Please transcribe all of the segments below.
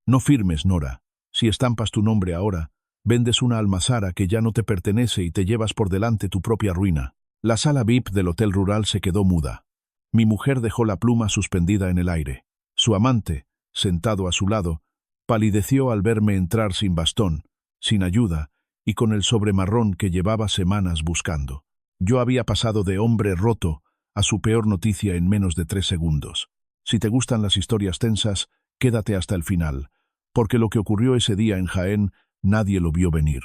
No firmes, Nora. Si estampas tu nombre ahora, vendes una almazara que ya no te pertenece y te llevas por delante tu propia ruina. La sala VIP del hotel rural se quedó muda. Mi mujer dejó la pluma suspendida en el aire. Su amante, sentado a su lado, palideció al verme entrar sin bastón, sin ayuda y con el sobremarrón que llevaba semanas buscando. Yo había pasado de hombre roto a su peor noticia en menos de 3 segundos. Si te gustan las historias tensas, quédate hasta el final, porque lo que ocurrió ese día en Jaén nadie lo vio venir.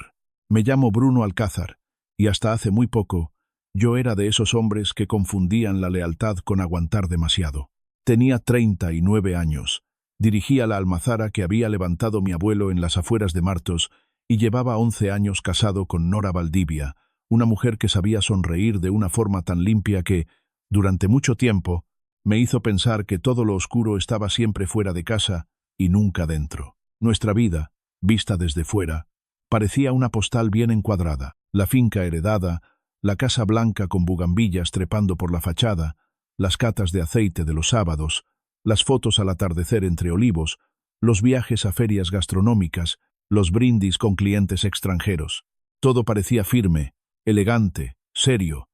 Me llamo Bruno Alcázar, y hasta hace muy poco, yo era de esos hombres que confundían la lealtad con aguantar demasiado. Tenía 39 años, dirigía la almazara que había levantado mi abuelo en las afueras de Martos y llevaba 11 años casado con Nora Valdivia, una mujer que sabía sonreír de una forma tan limpia que, durante mucho tiempo, me hizo pensar que todo lo oscuro estaba siempre fuera de casa y nunca dentro. Nuestra vida, vista desde fuera, parecía una postal bien encuadrada. La finca heredada, la casa blanca con bugambillas trepando por la fachada, las catas de aceite de los sábados, las fotos al atardecer entre olivos, los viajes a ferias gastronómicas, los brindis con clientes extranjeros. Todo parecía firme, elegante, serio,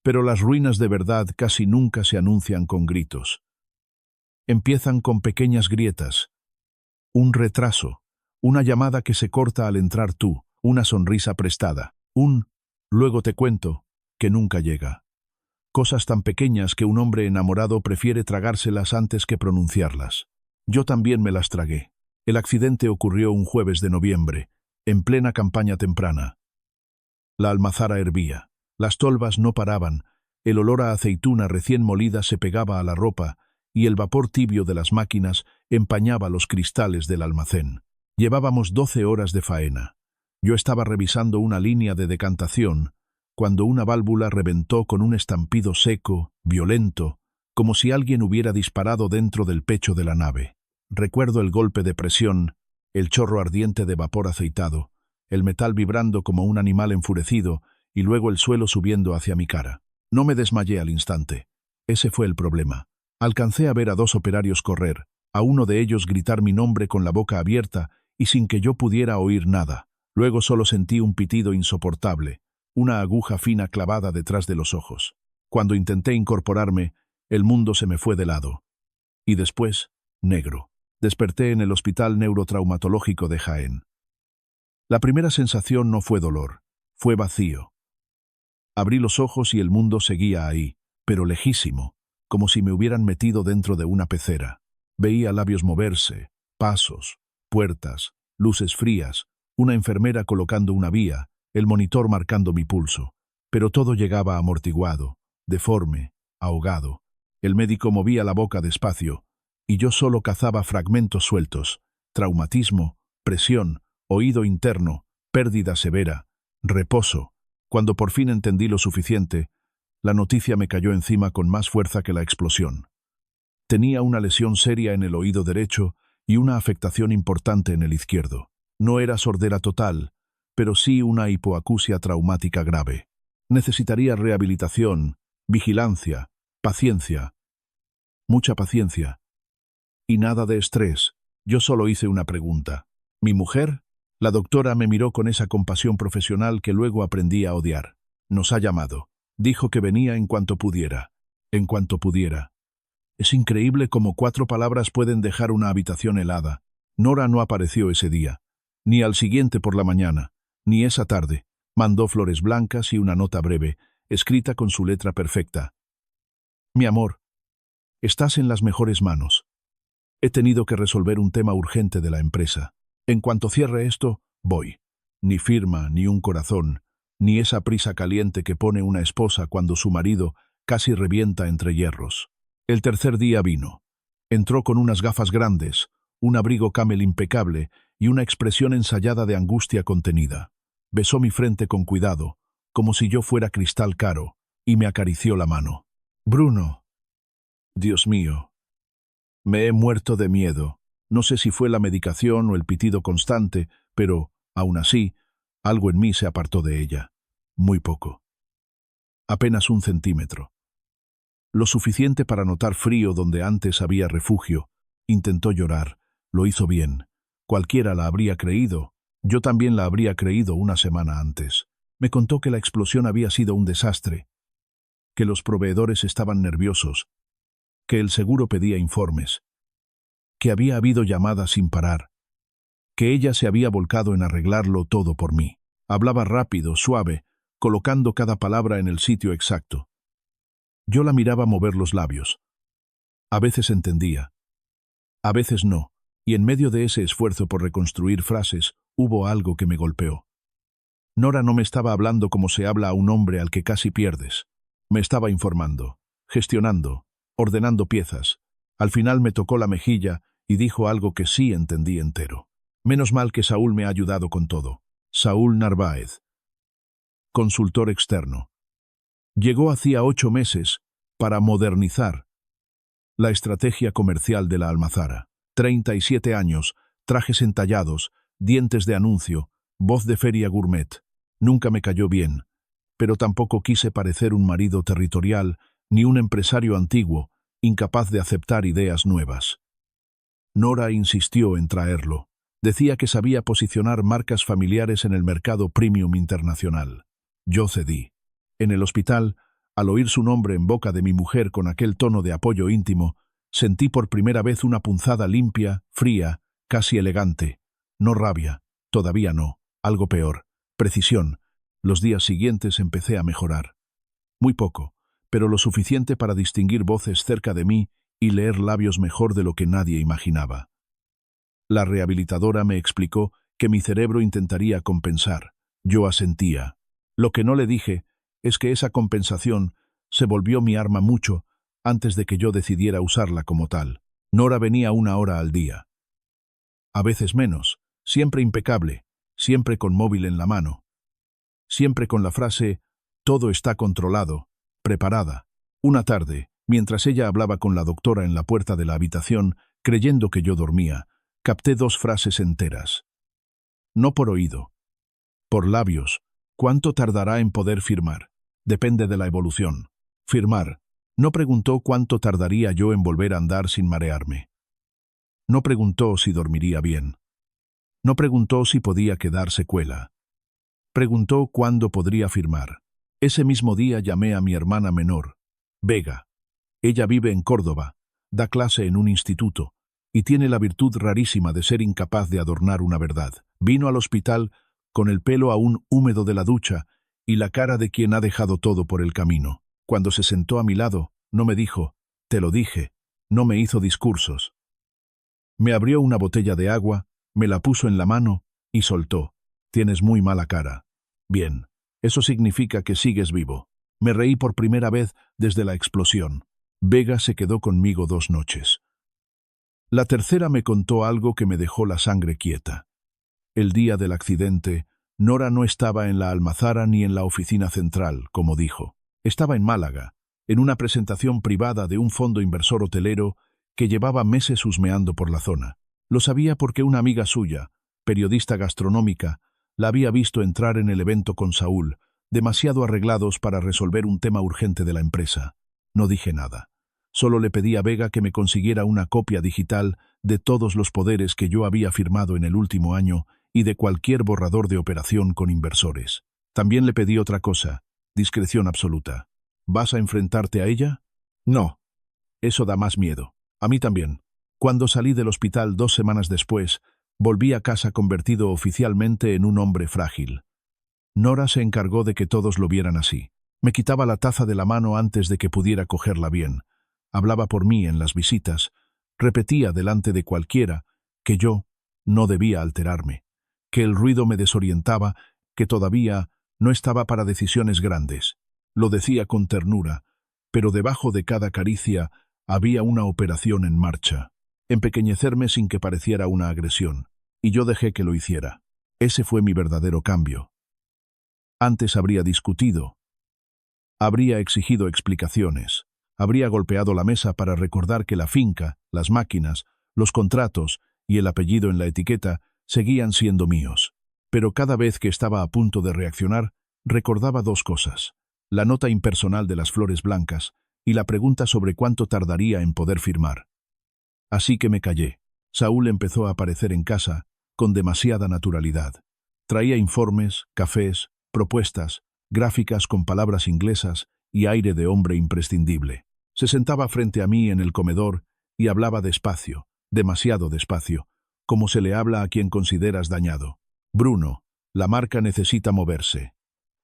pero las ruinas de verdad casi nunca se anuncian con gritos. Empiezan con pequeñas grietas, un retraso, una llamada que se corta al entrar tú, una sonrisa prestada, luego te cuento, que nunca llega. Cosas tan pequeñas que un hombre enamorado prefiere tragárselas antes que pronunciarlas. Yo también me las tragué. El accidente ocurrió un jueves de noviembre, en plena campaña temprana. La almazara hervía. Las tolvas no paraban, el olor a aceituna recién molida se pegaba a la ropa y el vapor tibio de las máquinas empañaba los cristales del almacén. Llevábamos 12 horas de faena. Yo estaba revisando una línea de decantación cuando una válvula reventó con un estampido seco, violento, como si alguien hubiera disparado dentro del pecho de la nave. Recuerdo el golpe de presión, el chorro ardiente de vapor aceitado, el metal vibrando como un animal enfurecido y luego el suelo subiendo hacia mi cara. No me desmayé al instante. Ese fue el problema. Alcancé a ver a 2 operarios correr, a uno de ellos gritar mi nombre con la boca abierta y sin que yo pudiera oír nada. Luego solo sentí un pitido insoportable, una aguja fina clavada detrás de los ojos. Cuando intenté incorporarme, el mundo se me fue de lado. Y después, negro. Desperté en el Hospital Neurotraumatológico de Jaén. La primera sensación no fue dolor, fue vacío. Abrí los ojos y el mundo seguía ahí, pero lejísimo, como si me hubieran metido dentro de una pecera. Veía labios moverse, pasos, puertas, luces frías, una enfermera colocando una vía, el monitor marcando mi pulso. Pero todo llegaba amortiguado, deforme, ahogado. El médico movía la boca despacio, y yo solo cazaba fragmentos sueltos: traumatismo, presión, oído interno, pérdida severa, reposo. Cuando por fin entendí lo suficiente, la noticia me cayó encima con más fuerza que la explosión. Tenía una lesión seria en el oído derecho y una afectación importante en el izquierdo. No era sordera total, pero sí una hipoacusia traumática grave. Necesitaría rehabilitación, vigilancia, paciencia, mucha paciencia. Y nada de estrés. Yo solo hice una pregunta. ¿Mi mujer? La doctora me miró con esa compasión profesional que luego aprendí a odiar. Nos ha llamado. Dijo que venía en cuanto pudiera. En cuanto pudiera. Es increíble cómo 4 palabras pueden dejar una habitación helada. Nora no apareció ese día. Ni al siguiente por la mañana. Ni esa tarde. Mandó flores blancas y una nota breve, escrita con su letra perfecta. Mi amor, estás en las mejores manos. He tenido que resolver un tema urgente de la empresa. En cuanto cierre esto, voy. Ni firma, ni un corazón, ni esa prisa caliente que pone una esposa cuando su marido casi revienta entre hierros. El tercer día vino. Entró con unas gafas grandes, un abrigo camel impecable y una expresión ensayada de angustia contenida. Besó mi frente con cuidado, como si yo fuera cristal caro, y me acarició la mano. Bruno. Dios mío. Me he muerto de miedo. No sé si fue la medicación o el pitido constante, pero, aún así, algo en mí se apartó de ella. Muy poco. Apenas 1 centímetro. Lo suficiente para notar frío donde antes había refugio. Intentó llorar. Lo hizo bien. Cualquiera la habría creído. Yo también la habría creído una semana antes. Me contó que la explosión había sido un desastre, que los proveedores estaban nerviosos, que el seguro pedía informes, que había habido llamadas sin parar, que ella se había volcado en arreglarlo todo por mí. Hablaba rápido, suave, colocando cada palabra en el sitio exacto. Yo la miraba mover los labios. A veces entendía, a veces no, y en medio de ese esfuerzo por reconstruir frases, hubo algo que me golpeó. Nora no me estaba hablando como se habla a un hombre al que casi pierdes. Me estaba informando, gestionando, ordenando piezas. Al final me tocó la mejilla y dijo algo que sí entendí entero. Menos mal que Saúl me ha ayudado con todo. Saúl Narváez, consultor externo. Llegó hacía 8 meses para modernizar la estrategia comercial de la Almazara. 37 años, trajes entallados, dientes de anuncio, voz de feria gourmet. Nunca me cayó bien, pero tampoco quise parecer un marido territorial ni un empresario antiguo, incapaz de aceptar ideas nuevas. Nora insistió en traerlo. Decía que sabía posicionar marcas familiares en el mercado premium internacional. Yo cedí. En el hospital, al oír su nombre en boca de mi mujer con aquel tono de apoyo íntimo, sentí por primera vez una punzada limpia, fría, casi elegante. No rabia, todavía no, algo peor, precisión. Los días siguientes empecé a mejorar. Muy poco, pero lo suficiente para distinguir voces cerca de mí y leer labios mejor de lo que nadie imaginaba. La rehabilitadora me explicó que mi cerebro intentaría compensar. Yo asentía. Lo que no le dije es que esa compensación se volvió mi arma mucho antes de que yo decidiera usarla como tal. Nora venía 1 hora al día. A veces menos, siempre impecable, siempre con móvil en la mano. Siempre con la frase, todo está controlado, preparada. Una tarde, mientras ella hablaba con la doctora en la puerta de la habitación, creyendo que yo dormía, capté 2 frases enteras. No por oído. Por labios. ¿Cuánto tardará en poder firmar? Depende de la evolución. Firmar. No preguntó cuánto tardaría yo en volver a andar sin marearme. No preguntó si dormiría bien. No preguntó si podía quedar secuela. Preguntó cuándo podría firmar. Ese mismo día llamé a mi hermana menor, Vega. Ella vive en Córdoba, da clase en un instituto, y tiene la virtud rarísima de ser incapaz de adornar una verdad. Vino al hospital con el pelo aún húmedo de la ducha y la cara de quien ha dejado todo por el camino. Cuando se sentó a mi lado, no me dijo, «Te lo dije», no me hizo discursos. Me abrió una botella de agua, me la puso en la mano y soltó, «Tienes muy mala cara». Bien, eso significa que sigues vivo. Me reí por primera vez desde la explosión. Vega se quedó conmigo 2 noches. La tercera me contó algo que me dejó la sangre quieta. El día del accidente, Nora no estaba en la Almazara ni en la oficina central, como dijo. Estaba en Málaga, en una presentación privada de un fondo inversor hotelero que llevaba meses husmeando por la zona. Lo sabía porque una amiga suya, periodista gastronómica, la había visto entrar en el evento con Saúl, demasiado arreglados para resolver un tema urgente de la empresa. No dije nada. Solo le pedí a Vega que me consiguiera una copia digital de todos los poderes que yo había firmado en el último año y de cualquier borrador de operación con inversores. También le pedí otra cosa, discreción absoluta. ¿Vas a enfrentarte a ella? No. Eso da más miedo. A mí también. Cuando salí del hospital 2 semanas después, volví a casa convertido oficialmente en un hombre frágil. Nora se encargó de que todos lo vieran así. Me quitaba la taza de la mano antes de que pudiera cogerla bien. Hablaba por mí en las visitas. Repetía delante de cualquiera que yo no debía alterarme, que el ruido me desorientaba, que todavía no estaba para decisiones grandes. Lo decía con ternura, pero debajo de cada caricia había una operación en marcha. Empequeñecerme sin que pareciera una agresión, y yo dejé que lo hiciera. Ese fue mi verdadero cambio. Antes habría discutido, habría exigido explicaciones, habría golpeado la mesa para recordar que la finca, las máquinas, los contratos y el apellido en la etiqueta seguían siendo míos. Pero cada vez que estaba a punto de reaccionar, recordaba 2 cosas: la nota impersonal de las flores blancas y la pregunta sobre cuánto tardaría en poder firmar. Así que me callé. Saúl empezó a aparecer en casa, con demasiada naturalidad. Traía informes, cafés, propuestas, gráficas con palabras inglesas y aire de hombre imprescindible. Se sentaba frente a mí en el comedor y hablaba despacio, demasiado despacio, como se le habla a quien consideras dañado. Bruno, la marca necesita moverse.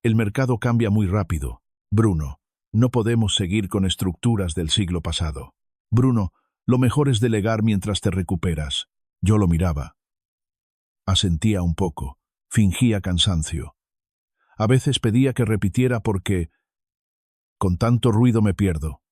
El mercado cambia muy rápido. Bruno, no podemos seguir con estructuras del siglo pasado. Bruno, lo mejor es delegar mientras te recuperas. Yo lo miraba. Asentía un poco, fingía cansancio. A veces pedía que repitiera porque con tanto ruido me pierdo.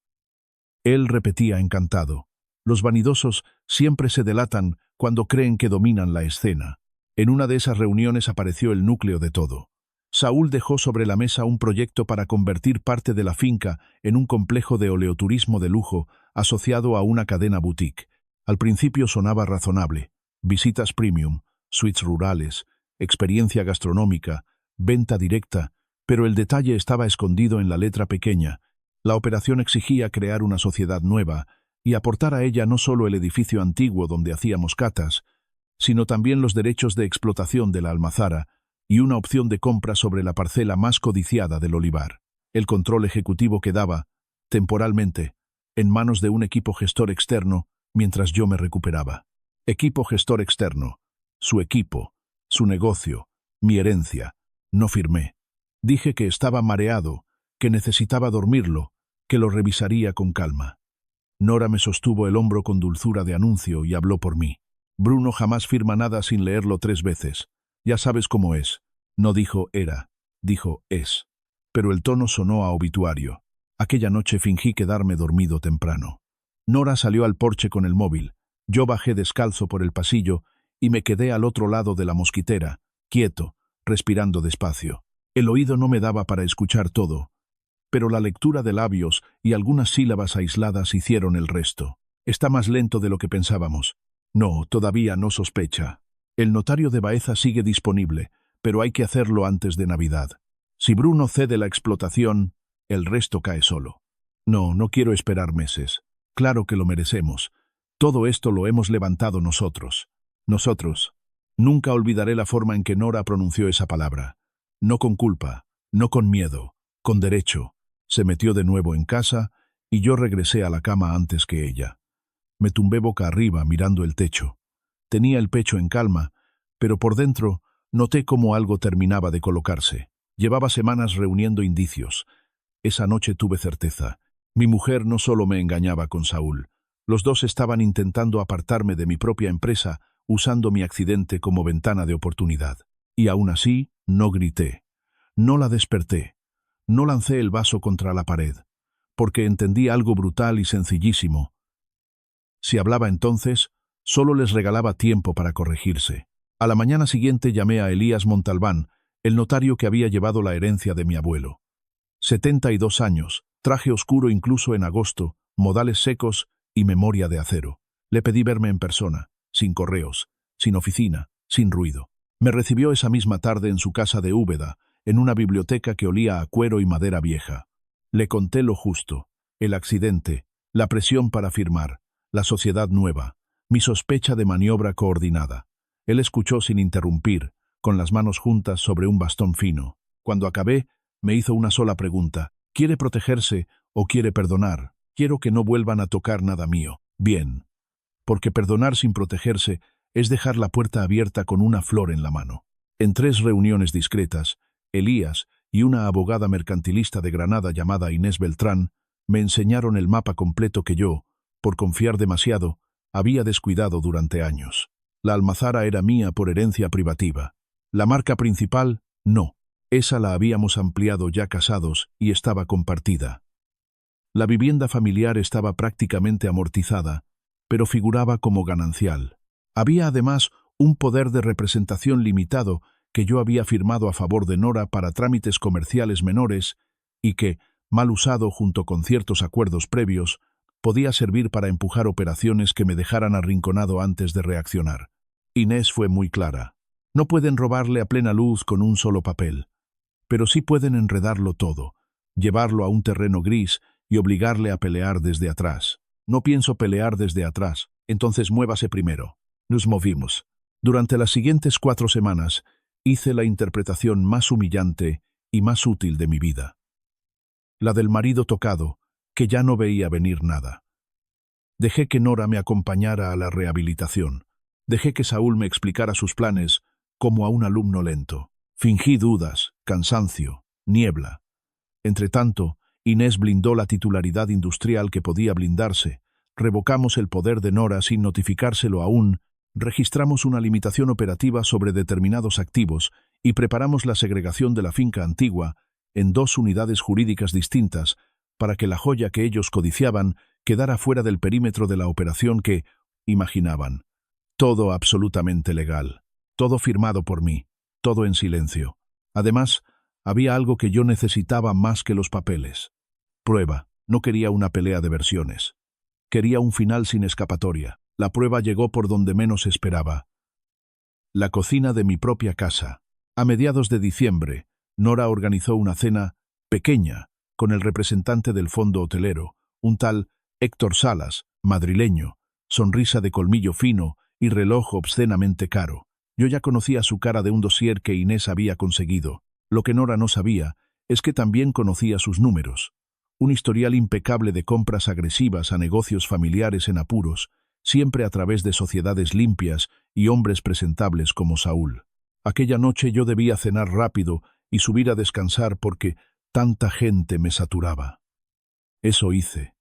Él repetía encantado. Los vanidosos siempre se delatan cuando creen que dominan la escena. En una de esas reuniones apareció el núcleo de todo. Saúl dejó sobre la mesa un proyecto para convertir parte de la finca en un complejo de oleoturismo de lujo asociado a una cadena boutique. Al principio sonaba razonable. Visitas premium, suites rurales, experiencia gastronómica, venta directa, pero el detalle estaba escondido en la letra pequeña. La operación exigía crear una sociedad nueva y aportar a ella no solo el edificio antiguo donde hacíamos catas, sino también los derechos de explotación de la almazara y una opción de compra sobre la parcela más codiciada del olivar. El control ejecutivo quedaba, temporalmente, en manos de un equipo gestor externo mientras yo me recuperaba. Equipo gestor externo, su equipo, su negocio, mi herencia. No firmé. Dije que estaba mareado, que necesitaba dormirlo, que lo revisaría con calma. Nora me sostuvo el hombro con dulzura de anuncio y habló por mí. Bruno jamás firma nada sin leerlo 3 veces. Ya sabes cómo es. No dijo era, dijo es. Pero el tono sonó a obituario. Aquella noche fingí quedarme dormido temprano. Nora salió al porche con el móvil. Yo bajé descalzo por el pasillo y me quedé al otro lado de la mosquitera, quieto, respirando despacio. El oído no me daba para escuchar todo, pero la lectura de labios y algunas sílabas aisladas hicieron el resto. Está más lento de lo que pensábamos. No, todavía no sospecha. El notario de Baeza sigue disponible, pero hay que hacerlo antes de Navidad. Si Bruno cede la explotación, el resto cae solo. No, no quiero esperar meses. Claro que lo merecemos. Todo esto lo hemos levantado nosotros. Nosotros. Nunca olvidaré la forma en que Nora pronunció esa palabra. No con culpa, no con miedo, con derecho. Se metió de nuevo en casa y yo regresé a la cama antes que ella. Me tumbé boca arriba mirando el techo. Tenía el pecho en calma, pero por dentro noté cómo algo terminaba de colocarse. Llevaba semanas reuniendo indicios. Esa noche tuve certeza. Mi mujer no solo me engañaba con Saúl. Los dos estaban intentando apartarme de mi propia empresa usando mi accidente como ventana de oportunidad. Y aún así, no grité. No la desperté. No lancé el vaso contra la pared, porque entendí algo brutal y sencillísimo. Si hablaba entonces, solo les regalaba tiempo para corregirse. A la mañana siguiente llamé a Elías Montalbán, el notario que había llevado la herencia de mi abuelo. 72 años, traje oscuro incluso en agosto, modales secos y memoria de acero. Le pedí verme en persona, sin correos, sin oficina, sin ruido. Me recibió esa misma tarde en su casa de Úbeda, en una biblioteca que olía a cuero y madera vieja. Le conté lo justo, el accidente, la presión para firmar, la sociedad nueva, mi sospecha de maniobra coordinada. Él escuchó sin interrumpir, con las manos juntas sobre un bastón fino. Cuando acabé, me hizo una sola pregunta. ¿Quiere protegerse o quiere perdonar? Quiero que no vuelvan a tocar nada mío. Bien. Porque perdonar sin protegerse es dejar la puerta abierta con una flor en la mano. En 3 reuniones discretas, Elías y una abogada mercantilista de Granada llamada Inés Beltrán me enseñaron el mapa completo que yo, por confiar demasiado, había descuidado durante años. La almazara era mía por herencia privativa. La marca principal, no. Esa la habíamos ampliado ya casados y estaba compartida. La vivienda familiar estaba prácticamente amortizada, pero figuraba como ganancial. Había además un poder de representación limitado que yo había firmado a favor de Nora para trámites comerciales menores y que, mal usado junto con ciertos acuerdos previos, podía servir para empujar operaciones que me dejaran arrinconado antes de reaccionar. Inés fue muy clara. No pueden robarle a plena luz con un solo papel, pero sí pueden enredarlo todo, llevarlo a un terreno gris y obligarle a pelear desde atrás. No pienso pelear desde atrás, entonces muévase primero. Nos movimos. Durante las siguientes 4 semanas, hice la interpretación más humillante y más útil de mi vida. La del marido tocado, que ya no veía venir nada. Dejé que Nora me acompañara a la rehabilitación. Dejé que Saúl me explicara sus planes como a un alumno lento. Fingí dudas, cansancio, niebla. Entretanto, Inés blindó la titularidad industrial que podía blindarse. Revocamos el poder de Nora sin notificárselo aún. Registramos una limitación operativa sobre determinados activos y preparamos la segregación de la finca antigua en 2 unidades jurídicas distintas para que la joya que ellos codiciaban quedara fuera del perímetro de la operación que imaginaban. Todo absolutamente legal, todo firmado por mí, todo en silencio. Además, había algo que yo necesitaba más que los papeles. Prueba. No quería una pelea de versiones. Quería un final sin escapatoria. La prueba llegó por donde menos esperaba. La cocina de mi propia casa. A mediados de diciembre, Nora organizó una cena pequeña con el representante del fondo hotelero, un tal Héctor Salas, madrileño, sonrisa de colmillo fino y reloj obscenamente caro. Yo ya conocía su cara de un dossier que Inés había conseguido. Lo que Nora no sabía es que también conocía sus números. Un historial impecable de compras agresivas a negocios familiares en apuros, siempre a través de sociedades limpias y hombres presentables como Saúl. Aquella noche yo debía cenar rápido y subir a descansar porque tanta gente me saturaba. Eso hice,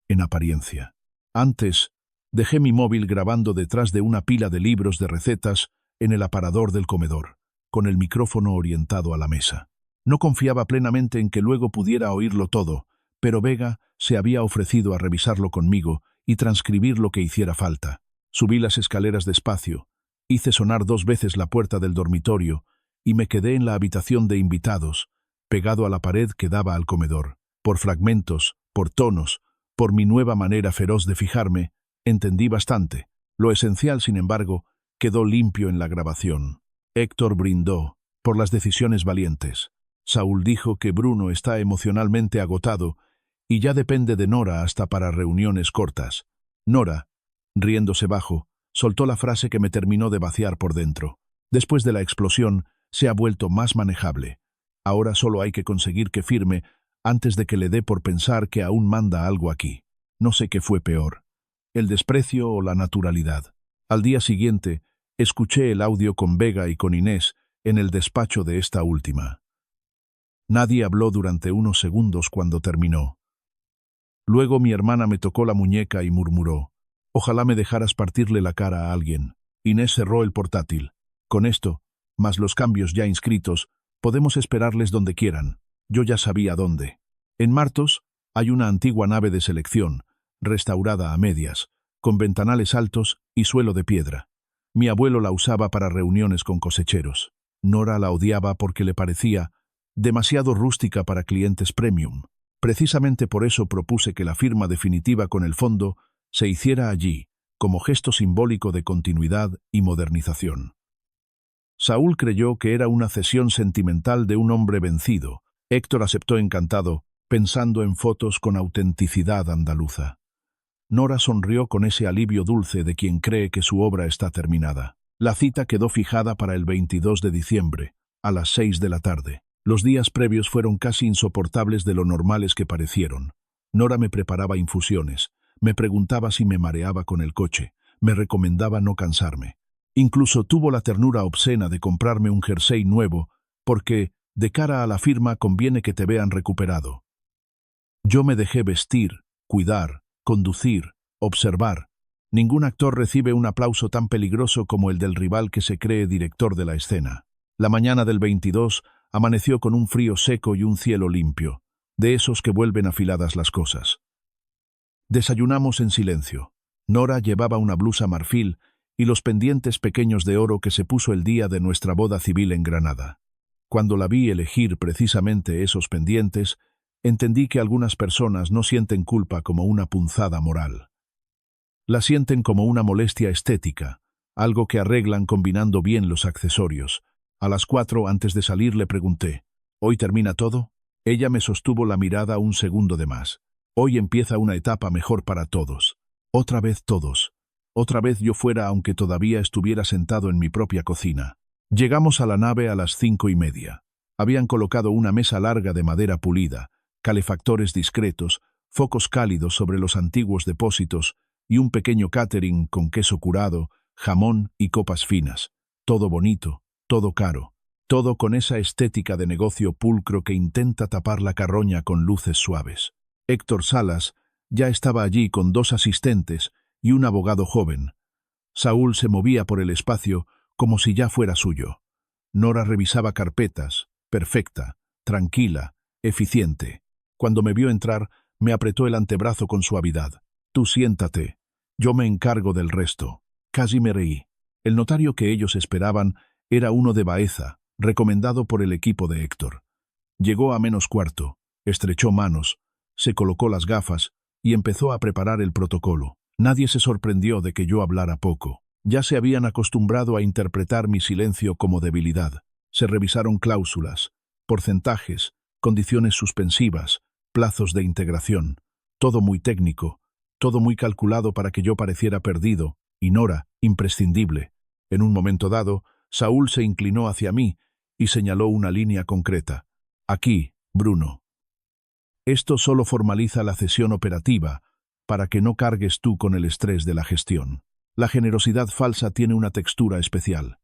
en apariencia. Antes, dejé mi móvil grabando detrás de una pila de libros de recetas en el aparador del comedor, con el micrófono orientado a la mesa. No confiaba plenamente en que luego pudiera oírlo todo, pero Vega se había ofrecido a revisarlo conmigo y transcribir lo que hiciera falta. Subí las escaleras despacio, hice sonar 2 veces la puerta del dormitorio y me quedé en la habitación de invitados, pegado a la pared que daba al comedor. Por fragmentos, por tonos, por mi nueva manera feroz de fijarme, entendí bastante. Lo esencial, sin embargo, quedó limpio en la grabación. Héctor brindó por las decisiones valientes. Saúl dijo que Bruno está emocionalmente agotado y ya depende de Nora hasta para reuniones cortas. Nora, riéndose bajo, soltó la frase que me terminó de vaciar por dentro. Después de la explosión, se ha vuelto más manejable. Ahora solo hay que conseguir que firme antes de que le dé por pensar que aún manda algo aquí. No sé qué fue peor, el desprecio o la naturalidad. Al día siguiente, escuché el audio con Vega y con Inés en el despacho de esta última. Nadie habló durante unos segundos cuando terminó. Luego mi hermana me tocó la muñeca y murmuró: «Ojalá me dejaras partirle la cara a alguien». Inés cerró el portátil. «Con esto, más los cambios ya inscritos, podemos esperarles donde quieran». Yo ya sabía dónde. En Martos hay una antigua nave de selección, restaurada a medias, con ventanales altos y suelo de piedra. Mi abuelo la usaba para reuniones con cosecheros. Nora la odiaba porque le parecía demasiado rústica para clientes premium. Precisamente por eso propuse que la firma definitiva con el fondo se hiciera allí, como gesto simbólico de continuidad y modernización. Saúl creyó que era una cesión sentimental de un hombre vencido. Héctor aceptó encantado, pensando en fotos con autenticidad andaluza. Nora sonrió con ese alivio dulce de quien cree que su obra está terminada. La cita quedó fijada para el 22 de diciembre, a las 6 de la tarde. Los días previos fueron casi insoportables de lo normales que parecieron. Nora me preparaba infusiones, me preguntaba si me mareaba con el coche, me recomendaba no cansarme. Incluso tuvo la ternura obscena de comprarme un jersey nuevo, porque, de cara a la firma, conviene que te vean recuperado. Yo me dejé vestir, cuidar, conducir, observar. Ningún actor recibe un aplauso tan peligroso como el del rival que se cree director de la escena. La mañana del 22 amaneció con un frío seco y un cielo limpio, de esos que vuelven afiladas las cosas. Desayunamos en silencio. Nora llevaba una blusa marfil y los pendientes pequeños de oro que se puso el día de nuestra boda civil en Granada. Cuando la vi elegir precisamente esos pendientes, entendí que algunas personas no sienten culpa como una punzada moral. La sienten como una molestia estética, algo que arreglan combinando bien los accesorios. A las 4 antes de salir le pregunté: ¿Hoy termina todo? Ella me sostuvo la mirada un segundo de más. Hoy empieza una etapa mejor para todos. Otra vez todos. Otra vez yo fuera aunque todavía estuviera sentado en mi propia cocina. Llegamos a la nave a las 5:30. Habían colocado una mesa larga de madera pulida, calefactores discretos, focos cálidos sobre los antiguos depósitos y un pequeño catering con queso curado, jamón y copas finas. Todo bonito, todo caro, todo con esa estética de negocio pulcro que intenta tapar la carroña con luces suaves. Héctor Salas ya estaba allí con 2 asistentes y un abogado joven. Saúl se movía por el espacio como si ya fuera suyo. Nora revisaba carpetas, perfecta, tranquila, eficiente. Cuando me vio entrar, me apretó el antebrazo con suavidad. «Tú siéntate. Yo me encargo del resto». Casi me reí. El notario que ellos esperaban era uno de Baeza, recomendado por el equipo de Héctor. Llegó a -15, estrechó manos, se colocó las gafas y empezó a preparar el protocolo. Nadie se sorprendió de que yo hablara poco. Ya se habían acostumbrado a interpretar mi silencio como debilidad. Se revisaron cláusulas, porcentajes, condiciones suspensivas, plazos de integración. Todo muy técnico, todo muy calculado para que yo pareciera perdido, y Nora, imprescindible. En un momento dado, Saúl se inclinó hacia mí y señaló una línea concreta. «Aquí, Bruno. Esto solo formaliza la cesión operativa, para que no cargues tú con el estrés de la gestión. La generosidad falsa tiene una textura especial.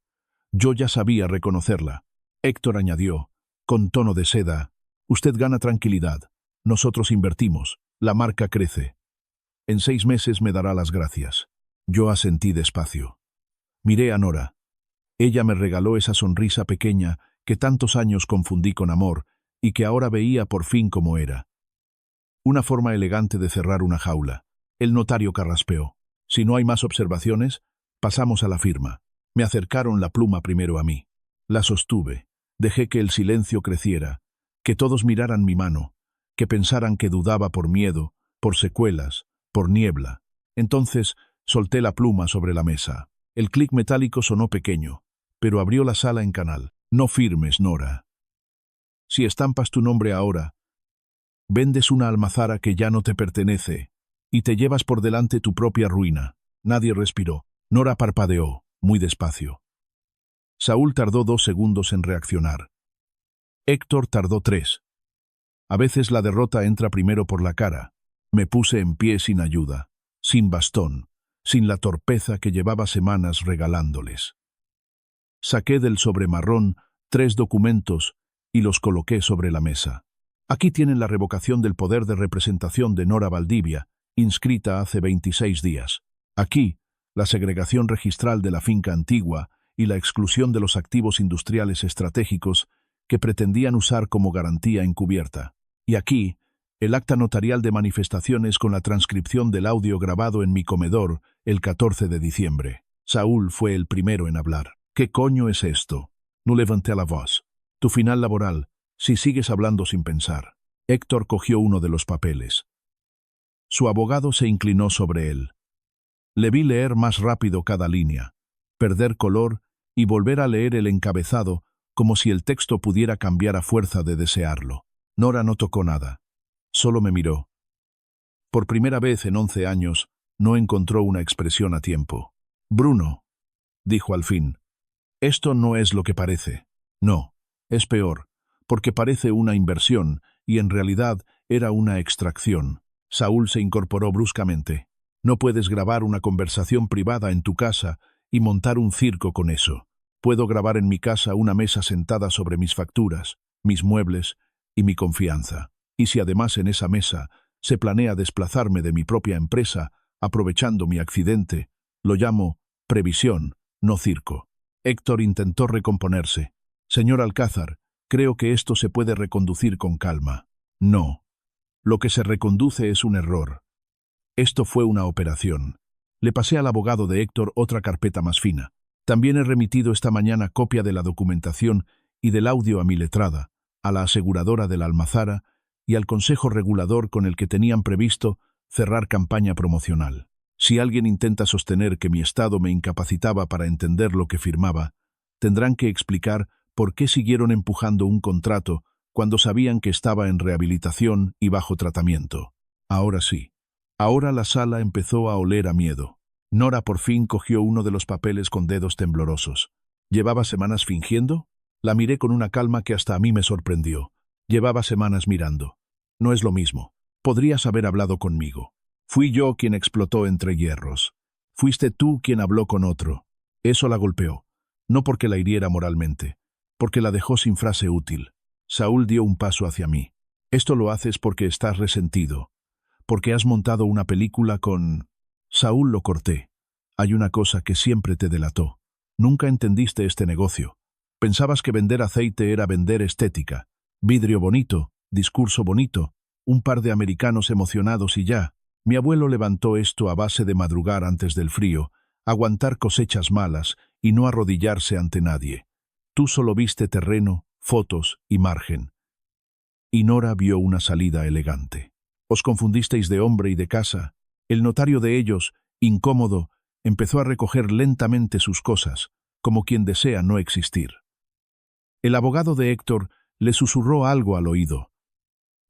Yo ya sabía reconocerla». Héctor añadió, con tono de seda, «Usted gana tranquilidad. Nosotros invertimos. La marca crece. En 6 meses me dará las gracias». Yo asentí despacio. Miré a Nora. Ella me regaló esa sonrisa pequeña que tantos años confundí con amor y que ahora veía por fin como era. Una forma elegante de cerrar una jaula. El notario carraspeó. «Si no hay más observaciones, pasamos a la firma». Me acercaron la pluma primero a mí. La sostuve. Dejé que el silencio creciera, que todos miraran mi mano, que pensaran que dudaba por miedo, por secuelas, por niebla. Entonces solté la pluma sobre la mesa. El clic metálico sonó pequeño, pero abrió la sala en canal. «No firmes, Nora. Si estampas tu nombre ahora, vendes una almazara que ya no te pertenece y te llevas por delante tu propia ruina». Nadie respiró. Nora parpadeó, muy despacio. Saúl tardó 2 segundos en reaccionar. Héctor tardó 3. A veces la derrota entra primero por la cara. Me puse en pie sin ayuda, sin bastón, sin la torpeza que llevaba semanas regalándoles. Saqué del sobremarrón 3 documentos y los coloqué sobre la mesa. Aquí tienen la revocación del poder de representación de Nora Valdivia, inscrita hace 26 días. Aquí, la segregación registral de la finca antigua y la exclusión de los activos industriales estratégicos que pretendían usar como garantía encubierta. Y aquí, el acta notarial de manifestaciones con la transcripción del audio grabado en mi comedor el 14 de diciembre. Saúl fue el primero en hablar. «¿Qué coño es esto?» No levanté la voz. «Tu final laboral, si sigues hablando sin pensar». Héctor cogió uno de los papeles. Su abogado se inclinó sobre él. Le vi leer más rápido cada línea, perder color y volver a leer el encabezado como si el texto pudiera cambiar a fuerza de desearlo. Nora no tocó nada. Solo me miró. Por primera vez en 11 años, no encontró una expresión a tiempo. «Bruno», dijo al fin, «esto no es lo que parece. No, es peor, porque parece una inversión y en realidad era una extracción». Saúl se incorporó bruscamente. «No puedes grabar una conversación privada en tu casa y montar un circo con eso. Puedo grabar en mi casa una mesa sentada sobre mis facturas, mis muebles y mi confianza. Y si además en esa mesa se planea desplazarme de mi propia empresa, aprovechando mi accidente, lo llamo previsión, no circo». Héctor intentó recomponerse. «Señor Alcázar, creo que esto se puede reconducir con calma». «No. Lo que se reconduce es un error. Esto fue una operación». Le pasé al abogado de Héctor otra carpeta más fina. «También he remitido esta mañana copia de la documentación y del audio a mi letrada, a la aseguradora de la almazara y al consejo regulador con el que tenían previsto cerrar campaña promocional. Si alguien intenta sostener que mi estado me incapacitaba para entender lo que firmaba, tendrán que explicar por qué siguieron empujando un contrato cuando sabían que estaba en rehabilitación y bajo tratamiento. Ahora sí. Ahora la sala empezó a oler a miedo. Nora por fin cogió uno de los papeles con dedos temblorosos. ¿Llevaba semanas fingiendo? La miré con una calma que hasta a mí me sorprendió. Llevaba semanas mirando. No es lo mismo. Podrías haber hablado conmigo. Fui yo quien explotó entre hierros. Fuiste tú quien habló con otro. Eso la golpeó. No porque la hiriera moralmente, porque la dejó sin frase útil. Saúl dio un paso hacia mí. Esto lo haces porque estás resentido. Porque has montado una película con... Saúl lo corté. Hay una cosa que siempre te delató. Nunca entendiste este negocio. Pensabas que vender aceite era vender estética. Vidrio bonito, discurso bonito, un par de americanos emocionados y ya. Mi abuelo levantó esto a base de madrugar antes del frío, aguantar cosechas malas y no arrodillarse ante nadie. Tú solo viste terreno, fotos y margen. Y Nora vio una salida elegante. Os confundisteis de hombre y de casa. El notario de ellos, incómodo, empezó a recoger lentamente sus cosas, como quien desea no existir. El abogado de Héctor le susurró algo al oído.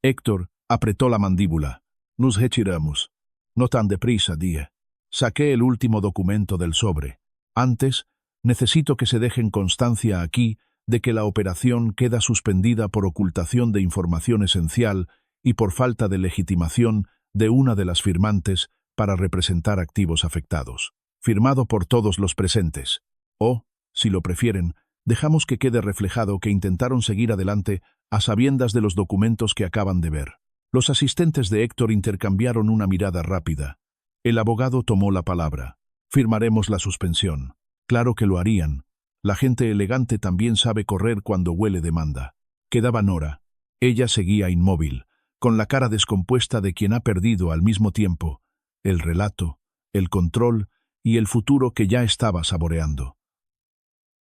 Héctor apretó la mandíbula. Nos retiramos. No tan deprisa, dije. Saqué el último documento del sobre. Antes, necesito que se dejen constancia aquí de que la operación queda suspendida por ocultación de información esencial y por falta de legitimación de una de las firmantes para representar activos afectados. Firmado por todos los presentes. O, si lo prefieren, dejamos que quede reflejado que intentaron seguir adelante a sabiendas de los documentos que acaban de ver. Los asistentes de Héctor intercambiaron una mirada rápida. El abogado tomó la palabra. Firmaremos la suspensión. Claro que lo harían. La gente elegante también sabe correr cuando huele demanda. Quedaba Nora. Ella seguía inmóvil, con la cara descompuesta de quien ha perdido al mismo tiempo el relato, el control y el futuro que ya estaba saboreando.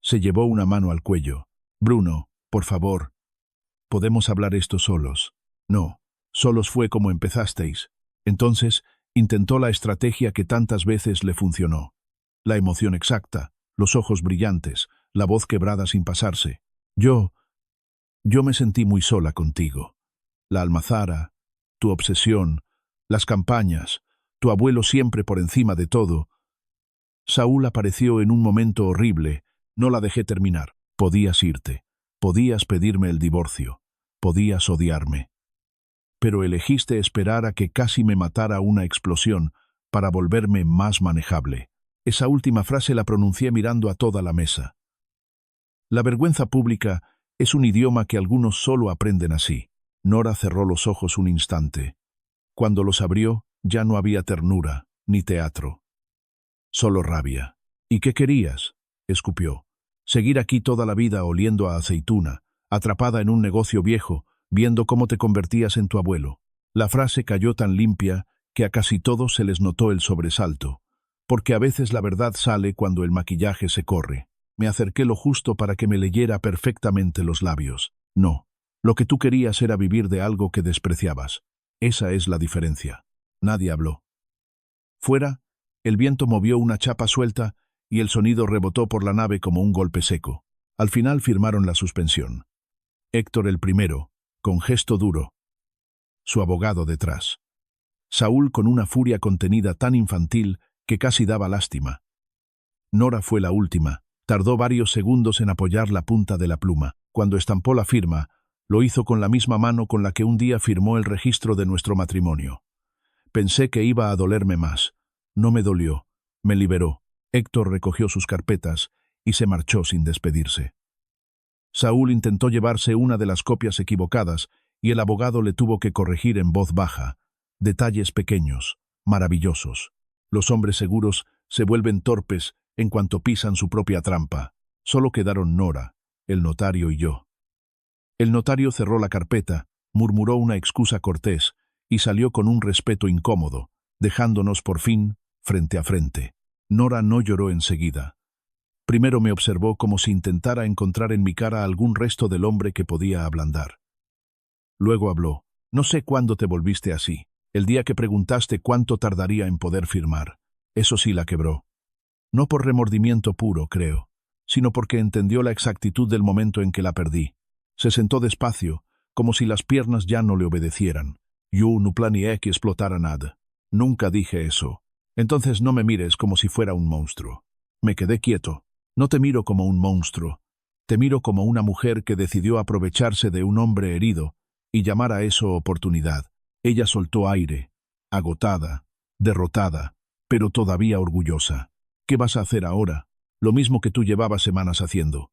Se llevó una mano al cuello. Bruno, por favor. ¿Podemos hablar esto solos? No, solos fue como empezasteis. Entonces, intentó la estrategia que tantas veces le funcionó. La emoción exacta, los ojos brillantes, la voz quebrada sin pasarse. Yo me sentí muy sola contigo. La almazara, tu obsesión, las campañas, tu abuelo siempre por encima de todo. Saúl apareció en un momento horrible. No la dejé terminar. Podías irte. Podías pedirme el divorcio. Podías odiarme. Pero elegiste esperar a que casi me matara una explosión para volverme más manejable. Esa última frase la pronuncié mirando a toda la mesa. La vergüenza pública es un idioma que algunos solo aprenden así. Nora cerró los ojos un instante. Cuando los abrió, ya no había ternura, ni teatro. Solo rabia. ¿Y qué querías? Escupió. Seguir aquí toda la vida oliendo a aceituna, atrapada en un negocio viejo, viendo cómo te convertías en tu abuelo. La frase cayó tan limpia que a casi todos se les notó el sobresalto, porque a veces la verdad sale cuando el maquillaje se corre. Me acerqué lo justo para que me leyera perfectamente los labios. No, lo que tú querías era vivir de algo que despreciabas. Esa es la diferencia. Nadie habló. Fuera, el viento movió una chapa suelta y el sonido rebotó por la nave como un golpe seco. Al final firmaron la suspensión. Héctor el primero, con gesto duro. Su abogado detrás. Saúl con una furia contenida tan infantil que casi daba lástima. Nora fue la última. Tardó varios segundos en apoyar la punta de la pluma. Cuando estampó la firma, lo hizo con la misma mano con la que un día firmó el registro de nuestro matrimonio. Pensé que iba a dolerme más. No me dolió. Me liberó. Héctor recogió sus carpetas y se marchó sin despedirse. Saúl intentó llevarse una de las copias equivocadas y el abogado le tuvo que corregir en voz baja. Detalles pequeños, maravillosos. Los hombres seguros se vuelven torpes en cuanto pisan su propia trampa. Solo quedaron Nora, el notario y yo. El notario cerró la carpeta, murmuró una excusa cortés y salió con un respeto incómodo, dejándonos por fin frente a frente. Nora no lloró enseguida. Primero me observó como si intentara encontrar en mi cara algún resto del hombre que podía ablandar. Luego habló. No sé cuándo te volviste así. El día que preguntaste cuánto tardaría en poder firmar. Eso sí la quebró. No por remordimiento puro, creo, sino porque entendió la exactitud del momento en que la perdí. Se sentó despacio, como si las piernas ya no le obedecieran. Yo no planeé que explotara nada. Nunca dije eso. Entonces no me mires como si fuera un monstruo. Me quedé quieto. No te miro como un monstruo. Te miro como una mujer que decidió aprovecharse de un hombre herido y llamar a eso oportunidad. Ella soltó aire, agotada, derrotada, pero todavía orgullosa. ¿Qué vas a hacer ahora? Lo mismo que tú llevabas semanas haciendo.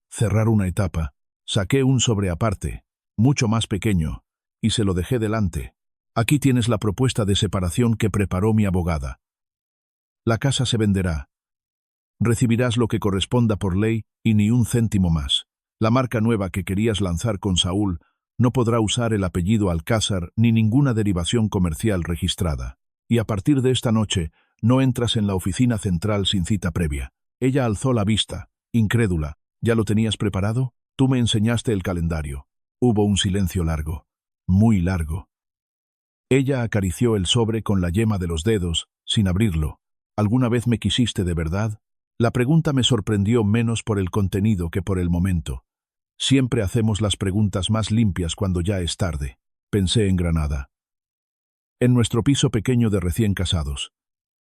Cerrar una etapa. Saqué un sobre aparte, mucho más pequeño, y se lo dejé delante. Aquí tienes la propuesta de separación que preparó mi abogada. La casa se venderá. Recibirás lo que corresponda por ley y ni un céntimo más. La marca nueva que querías lanzar con Saúl no podrá usar el apellido Alcázar ni ninguna derivación comercial registrada. Y a partir de esta noche no entras en la oficina central sin cita previa. Ella alzó la vista, incrédula. ¿Ya lo tenías preparado? Tú me enseñaste el calendario. Hubo un silencio largo, muy largo. Ella acarició el sobre con la yema de los dedos, sin abrirlo. ¿Alguna vez me quisiste de verdad? La pregunta me sorprendió menos por el contenido que por el momento. Siempre hacemos las preguntas más limpias cuando ya es tarde. Pensé en Granada. En nuestro piso pequeño de recién casados.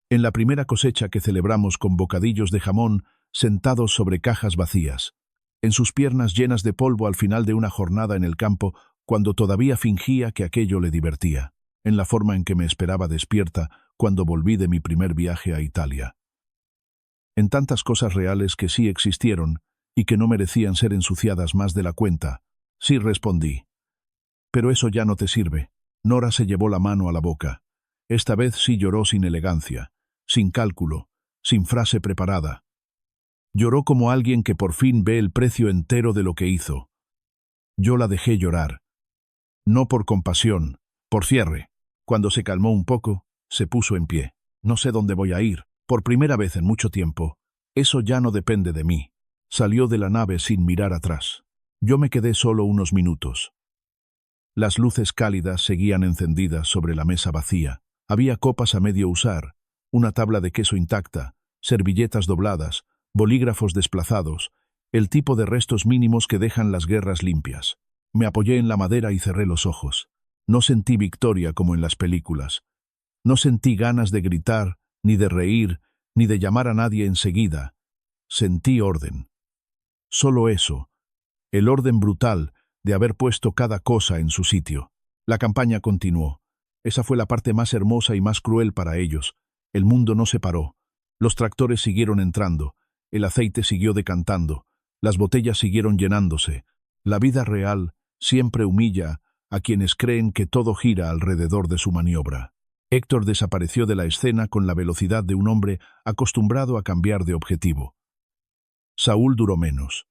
En la primera cosecha que celebramos con bocadillos de jamón sentados sobre cajas vacías. En sus piernas llenas de polvo al final de una jornada en el campo, cuando todavía fingía que aquello le divertía. En la forma en que me esperaba despierta cuando volví de mi primer viaje a Italia. En tantas cosas reales que sí existieron y que no merecían ser ensuciadas más de la cuenta, sí respondí. Pero eso ya no te sirve. Nora se llevó la mano a la boca. Esta vez sí lloró sin elegancia, sin cálculo, sin frase preparada. Lloró como alguien que por fin ve el precio entero de lo que hizo. Yo la dejé llorar. No por compasión, por cierre. Cuando se calmó un poco, se puso en pie. No sé dónde voy a ir. Por primera vez en mucho tiempo. Eso ya no depende de mí. Salió de la nave sin mirar atrás. Yo me quedé solo unos minutos. Las luces cálidas seguían encendidas sobre la mesa vacía. Había copas a medio usar, una tabla de queso intacta, servilletas dobladas, bolígrafos desplazados, el tipo de restos mínimos que dejan las guerras limpias. Me apoyé en la madera y cerré los ojos. No sentí victoria como en las películas. No sentí ganas de gritar, ni de reír, ni de llamar a nadie enseguida. Sentí orden. Solo eso. El orden brutal de haber puesto cada cosa en su sitio. La campaña continuó. Esa fue la parte más hermosa y más cruel para ellos. El mundo no se paró. Los tractores siguieron entrando. El aceite siguió decantando. Las botellas siguieron llenándose. La vida real siempre humilla a quienes creen que todo gira alrededor de su maniobra. Héctor desapareció de la escena con la velocidad de un hombre acostumbrado a cambiar de objetivo. Saúl duró menos.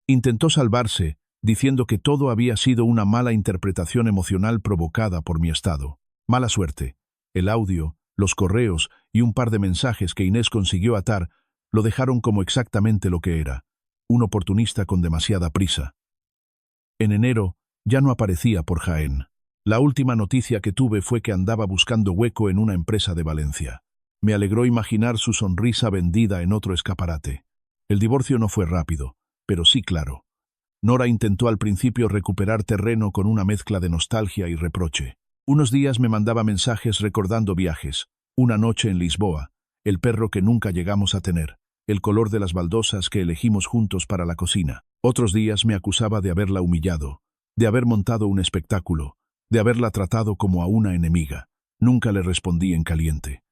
Intentó salvarse, diciendo que todo había sido una mala interpretación emocional provocada por mi estado. Mala suerte. El audio, los correos y un par de mensajes que Inés consiguió atar lo dejaron como exactamente lo que era, un oportunista con demasiada prisa. En enero ya no aparecía por Jaén. La última noticia que tuve fue que andaba buscando hueco en una empresa de Valencia. Me alegró imaginar su sonrisa vendida en otro escaparate. El divorcio no fue rápido, pero sí claro. Nora intentó al principio recuperar terreno con una mezcla de nostalgia y reproche. Unos días me mandaba mensajes recordando viajes, una noche en Lisboa, el perro que nunca llegamos a tener, el color de las baldosas que elegimos juntos para la cocina. Otros días me acusaba de haberla humillado, de haber montado un espectáculo, de haberla tratado como a una enemiga. Nunca le respondí en caliente.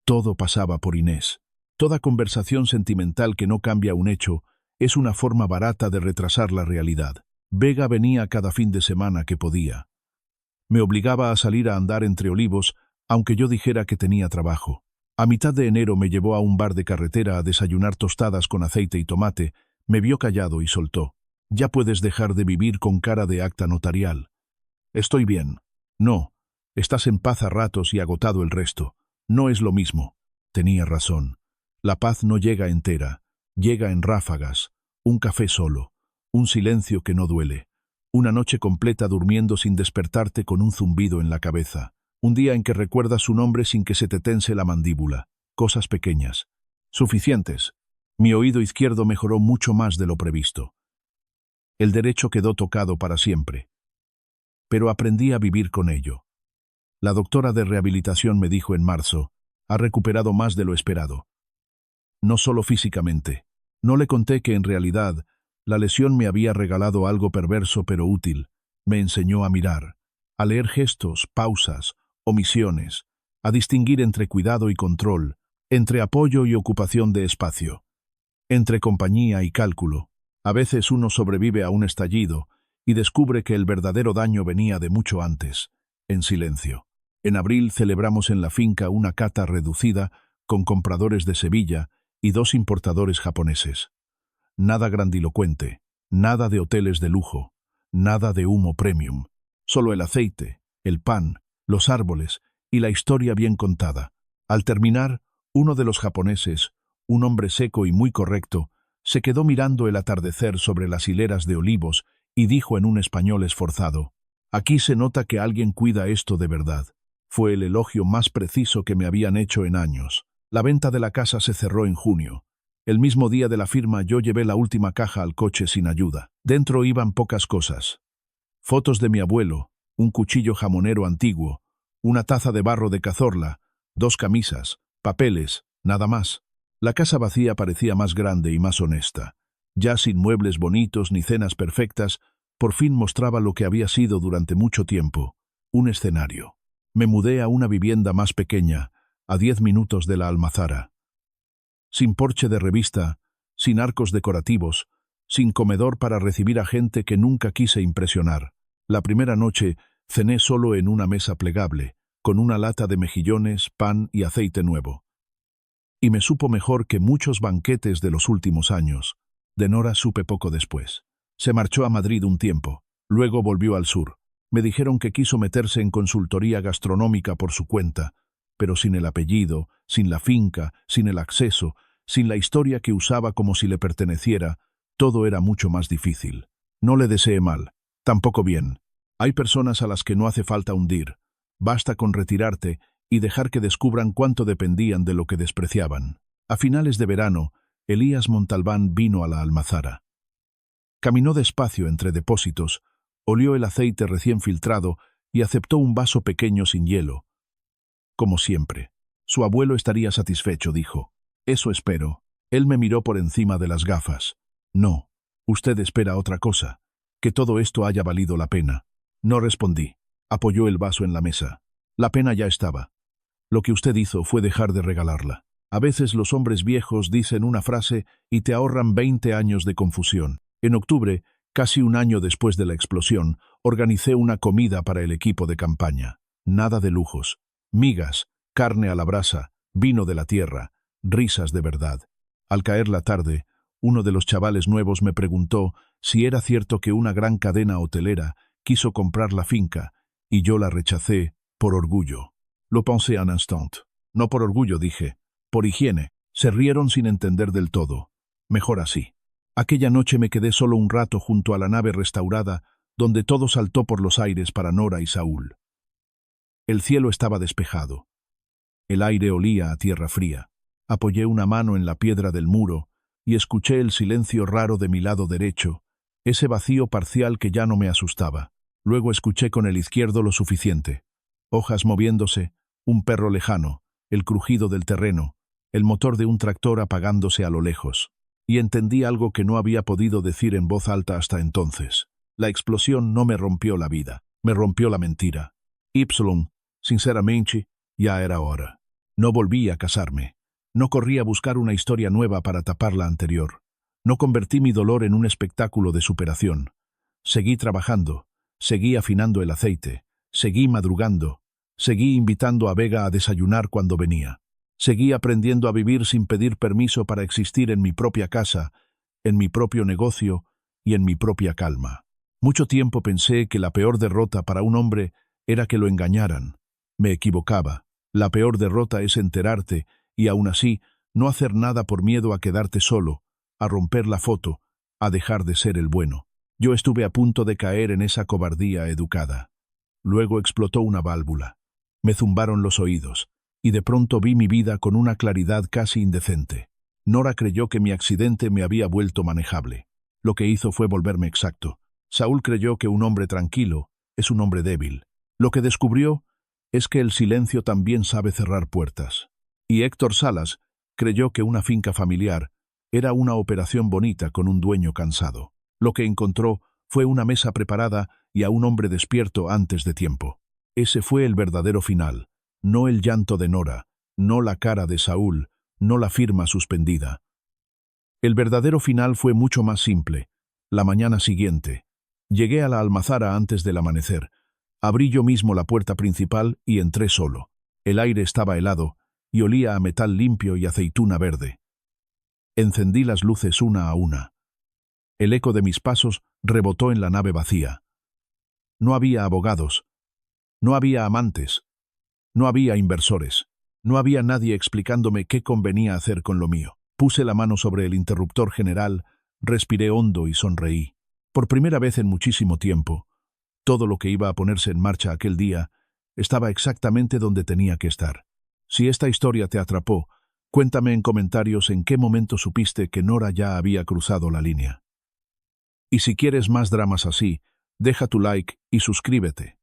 Todo pasaba por Inés. Toda conversación sentimental que no cambia un hecho es una forma barata de retrasar la realidad. Vega venía cada fin de semana que podía. Me obligaba a salir a andar entre olivos, aunque yo dijera que tenía trabajo. A mitad de enero me llevó a un bar de carretera a desayunar tostadas con aceite y tomate, me vio callado y soltó. Ya puedes dejar de vivir con cara de acta notarial. Estoy bien. No. Estás en paz a ratos y agotado el resto. No es lo mismo. Tenía razón. La paz no llega entera. Llega en ráfagas. Un café solo. Un silencio que no duele. Una noche completa durmiendo sin despertarte con un zumbido en la cabeza. Un día en que recuerdas su nombre sin que se te tense la mandíbula. Cosas pequeñas. Suficientes. Mi oído izquierdo mejoró mucho más de lo previsto. El derecho quedó tocado para siempre. Pero aprendí a vivir con ello. La doctora de rehabilitación me dijo en marzo, ha recuperado más de lo esperado. No solo físicamente. No le conté que en realidad la lesión me había regalado algo perverso pero útil. Me enseñó a mirar, a leer gestos, pausas, omisiones, a distinguir entre cuidado y control, entre apoyo y ocupación de espacio, entre compañía y cálculo. A veces uno sobrevive a un estallido y descubre que el verdadero daño venía de mucho antes, en silencio. En abril celebramos en la finca una cata reducida con compradores de Sevilla y 2 importadores japoneses. Nada grandilocuente, nada de hoteles de lujo, nada de humo premium, solo el aceite, el pan, los árboles y la historia bien contada. Al terminar, uno de los japoneses, un hombre seco y muy correcto, se quedó mirando el atardecer sobre las hileras de olivos y dijo en un español esforzado, «Aquí se nota que alguien cuida esto de verdad». Fue el elogio más preciso que me habían hecho en años. La venta de la casa se cerró en junio. El mismo día de la firma yo llevé la última caja al coche sin ayuda. Dentro iban pocas cosas. Fotos de mi abuelo, un cuchillo jamonero antiguo, una taza de barro de Cazorla, 2 camisas, papeles, nada más. La casa vacía parecía más grande y más honesta. Ya sin muebles bonitos ni cenas perfectas, por fin mostraba lo que había sido durante mucho tiempo, un escenario. Me mudé a una vivienda más pequeña, a 10 minutos de la Almazara. Sin porche de revista, sin arcos decorativos, sin comedor para recibir a gente que nunca quise impresionar. La primera noche cené solo en una mesa plegable, con una lata de mejillones, pan y aceite nuevo. Y me supo mejor que muchos banquetes de los últimos años. De Nora supe poco después. Se marchó a Madrid un tiempo, luego volvió al sur. Me dijeron que quiso meterse en consultoría gastronómica por su cuenta, pero sin el apellido, sin la finca, sin el acceso, sin la historia que usaba como si le perteneciera, todo era mucho más difícil. No le deseé mal, tampoco bien. Hay personas a las que no hace falta hundir. Basta con retirarte y dejar que descubran cuánto dependían de lo que despreciaban. A finales de verano, Elías Montalbán vino a la Almazara. Caminó despacio entre depósitos, olió el aceite recién filtrado y aceptó un vaso pequeño sin hielo. Como siempre. Su abuelo estaría satisfecho, dijo. Eso espero. Él me miró por encima de las gafas. No, usted espera otra cosa. Que todo esto haya valido la pena. No respondí. Apoyó el vaso en la mesa. La pena ya estaba. Lo que usted hizo fue dejar de regalarla. A veces los hombres viejos dicen una frase y te ahorran 20 años de confusión. En octubre, casi un año después de la explosión, organicé una comida para el equipo de campaña. Nada de lujos. Migas, carne a la brasa, vino de la tierra, risas de verdad. Al caer la tarde, uno de los chavales nuevos me preguntó si era cierto que una gran cadena hotelera quiso comprar la finca, y yo la rechacé por orgullo. Lo pensé un instant. No por orgullo, dije. Por higiene. Se rieron sin entender del todo. Mejor así. Aquella noche me quedé solo un rato junto a la nave restaurada, donde todo saltó por los aires para Nora y Saúl. El cielo estaba despejado. El aire olía a tierra fría. Apoyé una mano en la piedra del muro y escuché el silencio raro de mi lado derecho, ese vacío parcial que ya no me asustaba. Luego escuché con el izquierdo lo suficiente. Hojas moviéndose, un perro lejano, el crujido del terreno, el motor de un tractor apagándose a lo lejos. Y entendí algo que no había podido decir en voz alta hasta entonces. La explosión no me rompió la vida, me rompió la mentira. Sinceramente, ya era hora. No volví a casarme. No corrí a buscar una historia nueva para tapar la anterior. No convertí mi dolor en un espectáculo de superación. Seguí trabajando, seguí afinando el aceite, seguí madrugando, seguí invitando a Vega a desayunar cuando venía. Seguí aprendiendo a vivir sin pedir permiso para existir en mi propia casa, en mi propio negocio y en mi propia calma. Mucho tiempo pensé que la peor derrota para un hombre era que lo engañaran. Me equivocaba. La peor derrota es enterarte y aún así no hacer nada por miedo a quedarte solo, a romper la foto, a dejar de ser el bueno. Yo estuve a punto de caer en esa cobardía educada. Luego explotó una válvula. Me zumbaron los oídos. Y de pronto vi mi vida con una claridad casi indecente. Nora creyó que mi accidente me había vuelto manejable. Lo que hizo fue volverme exacto. Saúl creyó que un hombre tranquilo es un hombre débil. Lo que descubrió es que el silencio también sabe cerrar puertas. Y Héctor Salas creyó que una finca familiar era una operación bonita con un dueño cansado. Lo que encontró fue una mesa preparada y a un hombre despierto antes de tiempo. Ese fue el verdadero final, no el llanto de Nora, no la cara de Saúl, no la firma suspendida. El verdadero final fue mucho más simple. La mañana siguiente, llegué a la almazara antes del amanecer. Abrí yo mismo la puerta principal y entré solo. El aire estaba helado y olía a metal limpio y aceituna verde. Encendí las luces una a una. El eco de mis pasos rebotó en la nave vacía. No había abogados, no había amantes, no había inversores, no había nadie explicándome qué convenía hacer con lo mío. Puse la mano sobre el interruptor general, respiré hondo y sonreí. Por primera vez en muchísimo tiempo, todo lo que iba a ponerse en marcha aquel día estaba exactamente donde tenía que estar. Si esta historia te atrapó, cuéntame en comentarios en qué momento supiste que Nora ya había cruzado la línea. Y si quieres más dramas así, deja tu like y suscríbete.